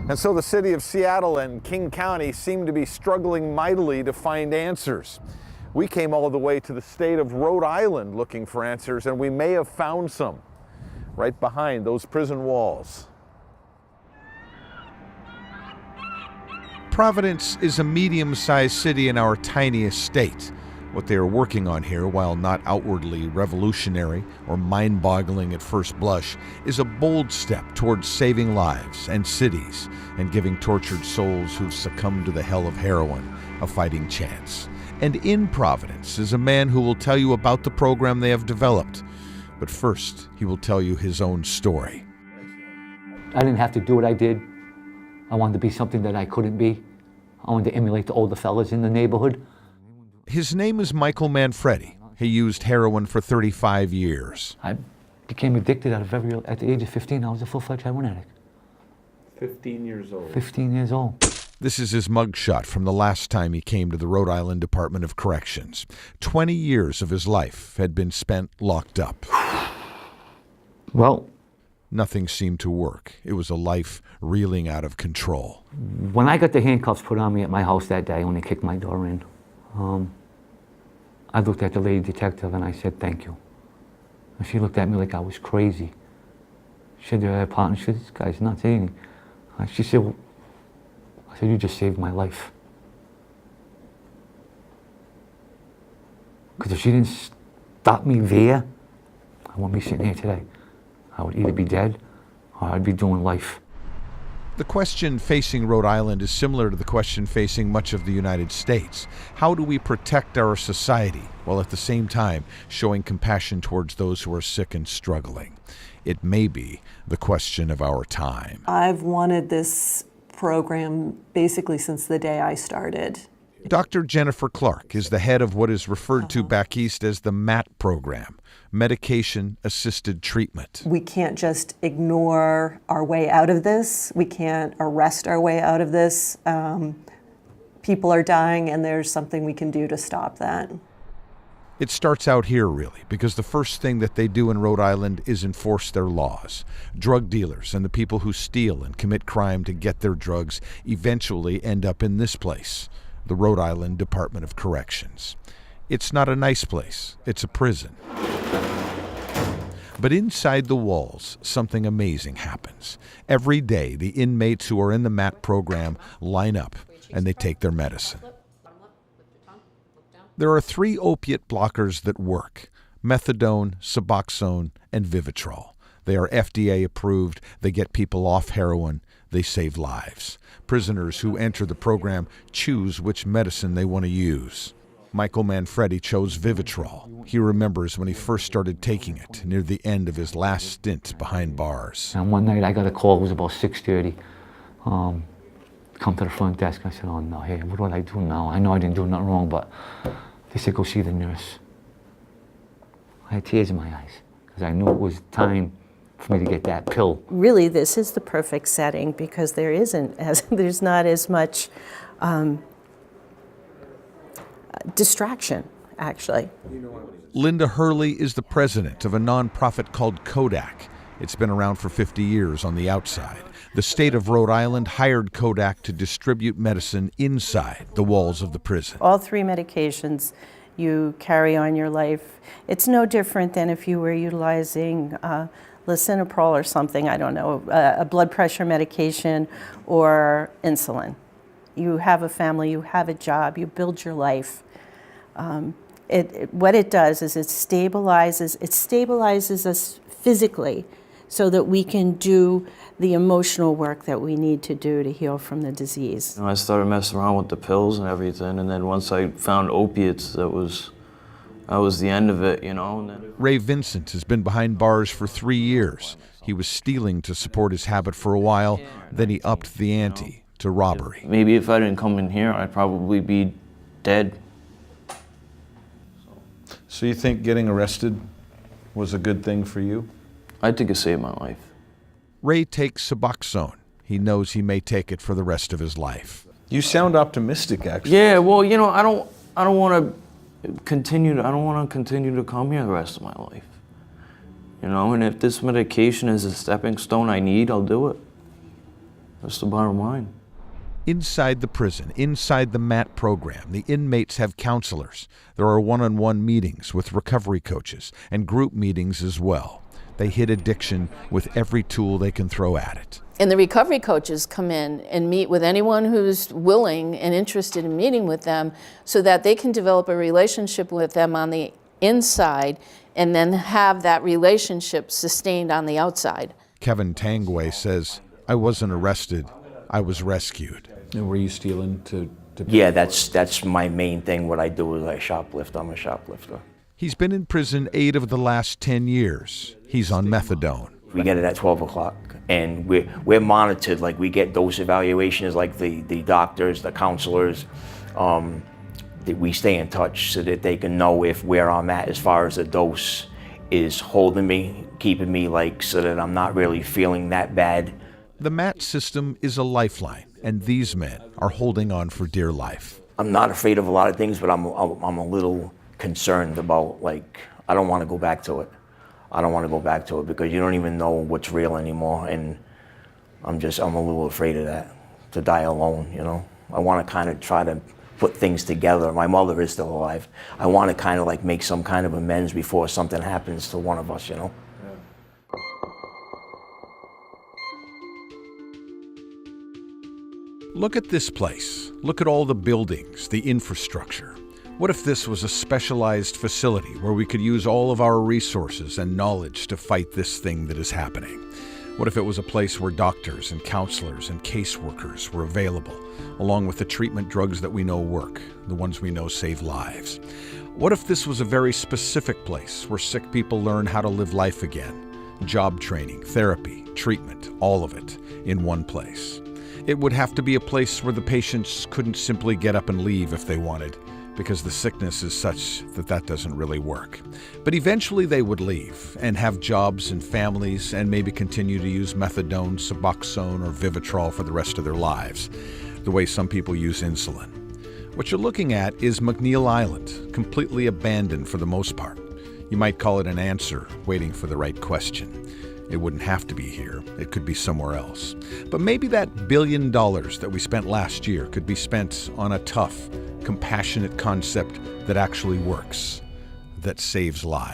And so the city of Seattle and King County seem to be struggling mightily to find answers. We came all the way to the state of Rhode Island looking for answers, and we may have found some right behind those prison walls. Providence is a medium-sized city in our tiniest state. What they are working on here, while not outwardly revolutionary or mind-boggling at first blush, is a bold step towards saving lives and cities and giving tortured souls who've succumbed to the hell of heroin a fighting chance. And in Providence is a man who will tell you about the program they have developed. But first, he will tell you his own story. I didn't have to do what I did. I wanted to be something that I couldn't be. I wanted to emulate the older fellas in the neighborhood. His name is Michael Manfredi. He used heroin for 35 years. I became addicted at the age of 15. I was a full-fledged heroin addict. 15 years old. 15 years old. This is his mugshot from the last time he came to the Rhode Island Department of Corrections. 20 years of his life had been spent locked up. Well, nothing seemed to work. It was a life reeling out of control. When I got the handcuffs put on me at my house that day when they kicked my door in, I looked at the lady detective and I said, "Thank you." And she looked at me like I was crazy. She said to her partner, she said, "This guy's nuts, ain't he?" She said, well, I said, "You just saved my life." Because if she didn't stop me there, I wouldn't be sitting here today. I would either be dead or I'd be doing life. The question facing Rhode Island is similar to the question facing much of the United States. How do we protect our society while at the same time showing compassion towards those who are sick and struggling? It may be the question of our time. I've wanted this program basically since the day I started. Dr. Jennifer Clark is the head of what is referred to back east as the MAT program, Medication-Assisted Treatment. We can't just ignore our way out of this. We can't arrest our way out of this. People are dying, and there's something we can do to stop that. It starts out here, really, because the first thing that they do in Rhode Island is enforce their laws. Drug dealers and the people who steal and commit crime to get their drugs eventually end up in this place, the Rhode Island Department of Corrections. It's not a nice place. It's a prison. But inside the walls, something amazing happens. Every day, the inmates who are in the MAT program line up and they take their medicine. There are 3 opiate blockers that work: methadone, Suboxone, and Vivitrol. They are FDA approved. They get people off heroin. They save lives. Prisoners who enter the program choose which medicine they want to use. Michael Manfredi chose Vivitrol. He remembers when he first started taking it near the end of his last stint behind bars. And one night I got a call, it was about 6:30. Come to the front desk. I said, "Oh no, hey, what do I do now? I know I didn't do nothing wrong," but they said, "Go see the nurse." I had tears in my eyes because I knew it was time for me to get that pill. Really, this is the perfect setting because there's not as much distraction, actually. Linda Hurley is the president of a nonprofit called Kodak. It's been around for 50 years on the outside. The state of Rhode Island hired Kodak to distribute medicine inside the walls of the prison. All 3 medications you carry on your life. It's no different than if you were utilizing lisinopril or something, I don't know, a blood pressure medication or insulin. You have a family, you have a job, you build your life. What it does is it stabilizes us physically so that we can do the emotional work that we need to do to heal from the disease. I started messing around with the pills and everything, and then once I found opiates, that was the end of it, And then Ray Vincent has been behind bars for 3 years. He was stealing to support his habit for a while, then he upped the ante to robbery. Maybe if I didn't come in here, I'd probably be dead. So you think getting arrested was a good thing for you? I think it saved my life. Ray takes Suboxone. He knows he may take it for the rest of his life. You sound optimistic, actually. Yeah, well, I don't want to continue to come here the rest of my life. And if this medication is a stepping stone I need, I'll do it. That's the bottom line. Inside the prison, inside the MAT program, the inmates have counselors. There are one-on-one meetings with recovery coaches and group meetings as well. They hit addiction with every tool they can throw at it. And the recovery coaches come in and meet with anyone who's willing and interested in meeting with them so that they can develop a relationship with them on the inside and then have that relationship sustained on the outside. Kevin Tangway says, "I wasn't arrested, I was rescued." And were you stealing to Yeah, that's my main thing. What I do is I shoplift. I'm a shoplifter. He's been in prison 8 of the last 10 years. He's on methadone. We get it at 12 o'clock, and we're monitored. Like, we get dose evaluations, like the doctors, the counselors. That we stay in touch so that they can know if where I'm at as far as the dose is holding me, keeping me, like, so that I'm not really feeling that bad. The MAT system is a lifeline, and these men are holding on for dear life. I'm not afraid of a lot of things, but I'm a little concerned about, like, I don't want to go back to it. I don't want to go back to it because you don't even know what's real anymore, and I'm a little afraid of that, to die alone, you know. I want to kind of try to put things together. My mother is still alive. I want to kind of like make some kind of amends before something happens to one of us, you know. Look at this place. Look at all the buildings, the infrastructure. What if this was a specialized facility where we could use all of our resources and knowledge to fight this thing that is happening? What if it was a place where doctors and counselors and caseworkers were available, along with the treatment drugs that we know work, the ones we know save lives? What if this was a very specific place where sick people learn how to live life again? Job training, therapy, treatment, all of it in one place. It would have to be a place where the patients couldn't simply get up and leave if they wanted, because the sickness is such that that doesn't really work. But eventually they would leave and have jobs and families and maybe continue to use methadone, Suboxone, or Vivitrol for the rest of their lives, the way some people use insulin. What you're looking at is McNeil Island, completely abandoned for the most part. You might call it an answer, waiting for the right question. It wouldn't have to be here. It could be somewhere else. But maybe that $1 billion that we spent last year could be spent on a tough, compassionate concept that actually works, that saves lives.